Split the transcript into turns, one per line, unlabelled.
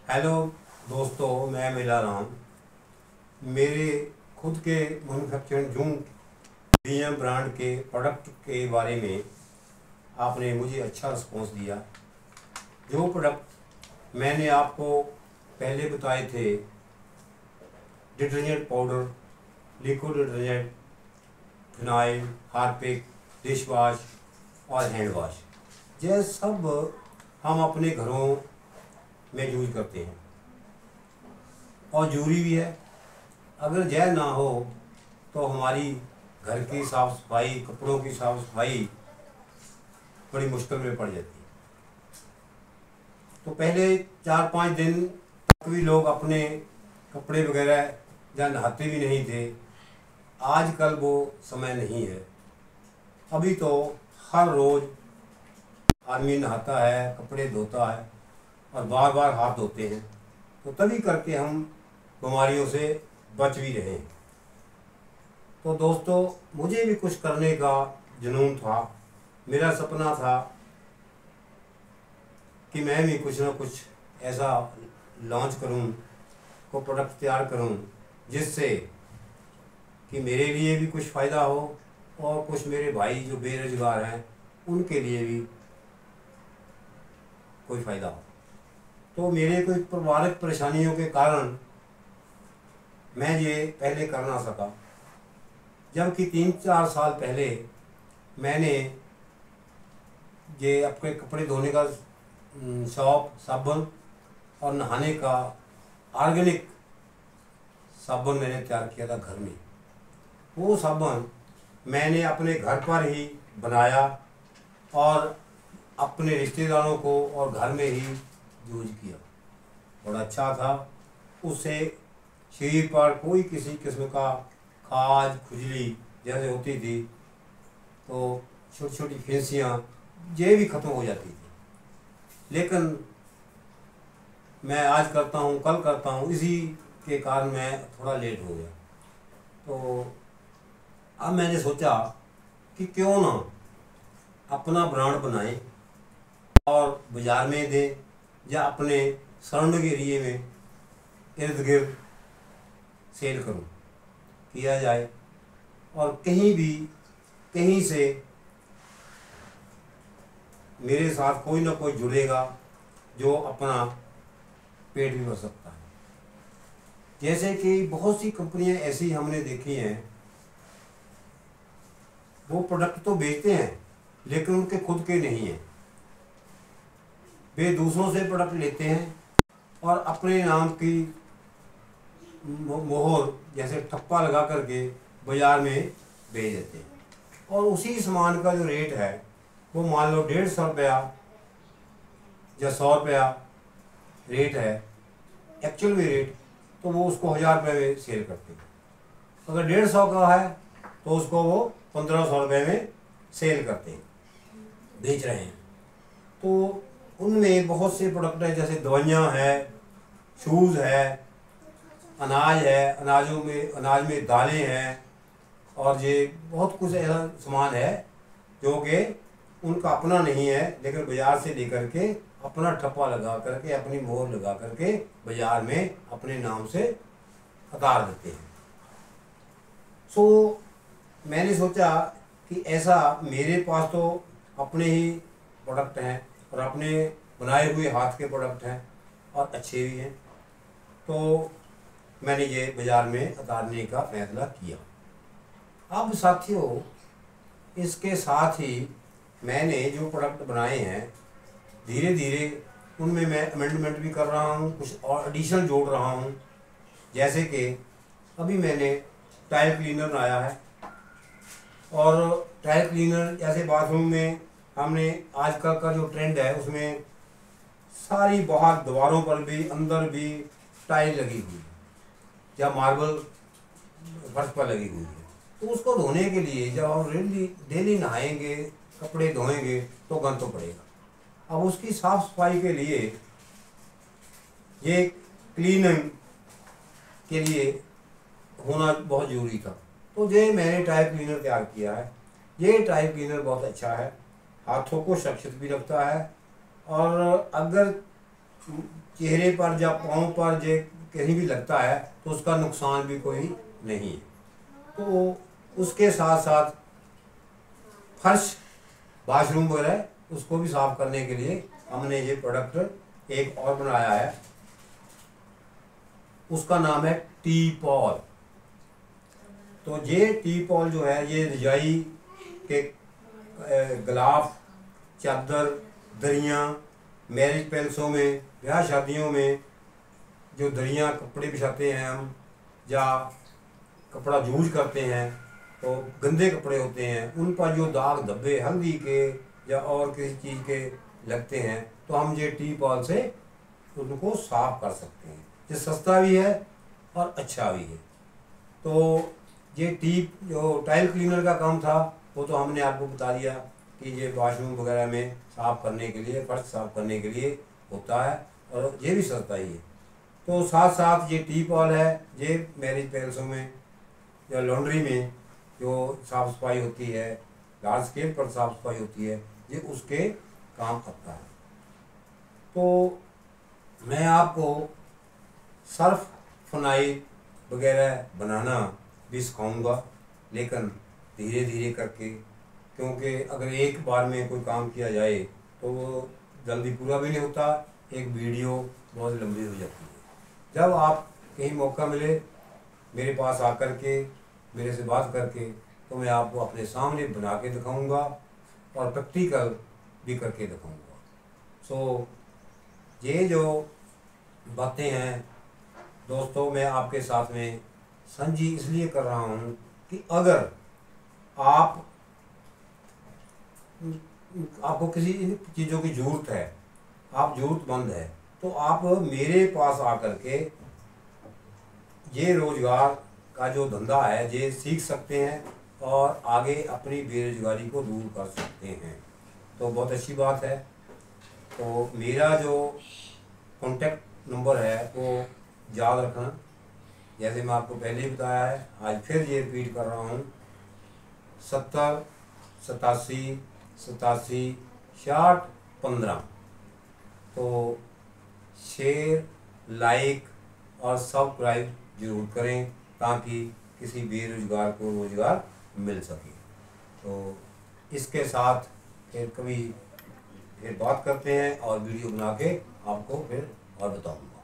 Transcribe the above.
Hello दोस्तों, मैं मिला राम। मेरे खुद के मैन्युफैक्चरिंग जूम डीएम ब्रांड के प्रोडक्ट के बारे में आपने मुझे अच्छा रिस्पॉन्स दिया। जो प्रोडक्ट मैंने आपको पहले बताए थे, detergent powder, liquid detergent, phenyl, Harpic, dish wash और हैंड वॉश, ये सब हम अपने घरों में यूज करते हैं और जरूरी भी है। अगर यह ना हो तो हमारी घर की साफ सफाई, कपड़ों की साफ सफाई बड़ी मुश्किल में पड़ जाती है। तो पहले 4-5 दिन तक भी लोग अपने कपड़े वगैरह या नहाते भी नहीं थे। आजकल वो समय नहीं है। अभी तो हर रोज़ आदमी नहाता है, कपड़े धोता है और बार बार हाथ धोते हैं, तो तभी करके हम बीमारियों से बच भी रहे हैं। तो दोस्तों, मुझे भी कुछ करने का जुनून था। मेरा सपना था कि मैं भी कुछ ना कुछ ऐसा लॉन्च करूं, को प्रोडक्ट तैयार करूं, जिससे कि मेरे लिए भी कुछ फ़ायदा हो और कुछ मेरे भाई जो बेरोजगार हैं उनके लिए भी कोई फ़ायदा हो। तो मेरे कोई पारिवारिक परेशानियों के कारण मैं ये पहले कर ना सका, जबकि 3-4 साल पहले मैंने ये अपने कपड़े धोने का शॉप, साबुन और नहाने का ऑर्गेनिक साबुन मैंने तैयार किया था घर में। वो साबुन मैंने अपने घर पर ही बनाया और अपने रिश्तेदारों को और घर में ही यूज किया। बड़ा अच्छा था। उससे शरीर पर कोई किसी किस्म का खाज, खुजली जैसे होती थी, तो छोटी छोटी फुंसियाँ ये भी ख़त्म हो जाती थी। लेकिन मैं आज करता हूँ, कल करता हूँ, इसी के कारण मैं थोड़ा लेट हो गया। तो अब मैंने सोचा कि क्यों ना अपना ब्रांड बनाएं और बाज़ार में दें या अपने सराउंडिंग एरिए में इर्द गिर्द सेल करूं, किया जाए और कहीं से मेरे साथ कोई ना कोई जुड़ेगा जो अपना पेट भी भर सकता है। जैसे कि बहुत सी कंपनियां ऐसी हमने देखी हैं, वो प्रोडक्ट तो बेचते हैं लेकिन उनके खुद के नहीं हैं। वे दूसरों से प्रोडक्ट लेते हैं और अपने नाम की मोहर जैसे ठप्पा लगा करके बाज़ार में बेच देते हैं और उसी सामान का जो रेट है वो मान लो 150 रुपया या 100 रुपया रेट है, एक्चुअल में रेट, तो वो उसको 1000 रुपये में सेल करते हैं। अगर 150 का है तो उसको वो 1500 रुपये में सेल करते हैं, बेच रहे हैं। तो उनमें बहुत से प्रोडक्ट है, जैसे दवाइयाँ है, शूज़ है, अनाज है, अनाज में दालें हैं और ये बहुत कुछ ऐसा सामान है जो कि उनका अपना नहीं है, लेकिन बाज़ार से लेकर के अपना ठप्पा लगा करके, अपनी मोहर लगा करके बाज़ार में अपने नाम से उतार देते हैं। सो मैंने सोचा कि ऐसा मेरे पास तो अपने ही प्रोडक्ट हैं और अपने बनाए हुए हाथ के प्रोडक्ट हैं और अच्छे भी हैं, तो मैंने ये बाज़ार में उतारने का फैसला किया। अब साथियों, इसके साथ ही मैंने जो प्रोडक्ट बनाए हैं, धीरे धीरे उनमें मैं अमेंडमेंट भी कर रहा हूँ, कुछ और एडिशनल जोड़ रहा हूँ। जैसे कि अभी मैंने टाइल क्लीनर बनाया है और टाइल क्लीनर जैसे बाथरूम में हमने आजकल का जो ट्रेंड है उसमें सारी बाहर दीवारों पर भी अंदर भी टाइल लगी हुई है या मार्बल फर्श पर लगी हुई है, तो उसको धोने के लिए जब हम डेली नहाएंगे, कपड़े धोएंगे तो गंद तो पड़ेगा। अब उसकी साफ सफाई के लिए ये क्लीनिंग के लिए होना बहुत ज़रूरी था, तो ये मैंने टाइप क्लीनर तैयार किया है। ये टाइप क्लीनर बहुत अच्छा है, हाथों को सुरक्षित भी रखता है और अगर चेहरे पर या पाँव पर जो कहीं भी लगता है तो उसका नुकसान भी कोई नहीं है। तो उसके साथ साथ फर्श वाशरूम वगैरह उसको भी साफ करने के लिए हमने ये प्रोडक्ट एक और बनाया है, उसका नाम है टी-पॉल। तो ये टी-पॉल जो है ये रजाई के गिलाफ, चादर, दरियाँ, मैरिज पैलेसों में, ब्याह शादियों में जो दरियाँ कपड़े बिछाते हैं हम, या कपड़ा यूज करते हैं तो गंदे कपड़े होते हैं उन पर जो दाग धब्बे हल्दी के या और किसी चीज़ के लगते हैं तो हम ये टी-पॉल से उनको साफ कर सकते हैं। ये सस्ता भी है और अच्छा भी है। तो ये जो टाइल क्लीनर का काम था वो तो हमने आपको बता दिया कि ये वॉशरूम वगैरह में साफ़ करने के लिए, फर्श साफ़ करने के लिए होता है और ये भी सस्ता ही है। तो साथ साथ ये टी-पॉल है, ये मैरिज पैलेसों में या लॉन्ड्री में जो साफ़ सफाई होती है, लार्ज स्केल पर साफ़ सफाई होती है, ये उसके काम आता है। तो मैं आपको सर्फ फिनाइल वगैरह बनाना भी सिखाऊंगा, लेकिन धीरे धीरे करके, क्योंकि अगर एक बार में कोई काम किया जाए तो वो जल्दी पूरा भी नहीं होता, एक वीडियो बहुत लंबी हो जाती है। जब आप कहीं मौका मिले मेरे पास आकर के मेरे से बात करके, तो मैं आपको अपने सामने बना के दिखाऊंगा और प्रैक्टिकल भी करके दिखाऊंगा। सो ये जो बातें हैं दोस्तों मैं आपके साथ में साझी इसलिए कर रहा हूँ कि अगर आपको किसी चीज़ों की ज़रूरत है, आप ज़रूरतमंद है, तो आप मेरे पास आकर के ये रोज़गार का जो धंधा है ये सीख सकते हैं और आगे अपनी बेरोजगारी को दूर कर सकते हैं। तो बहुत अच्छी बात है। तो मेरा जो कॉन्टैक्ट नंबर है वो याद रखना, जैसे मैं आपको पहले ही बताया है, आज फिर ये रिपीट कर रहा हूँ, 70 87 87 60 15। तो शेयर, लाइक और सब्सक्राइब जरूर करें ताकि किसी बेरोजगार को रोजगार मिल सके। तो इसके साथ फिर कभी फिर बात करते हैं और वीडियो बना के आपको फिर और बताऊंगा।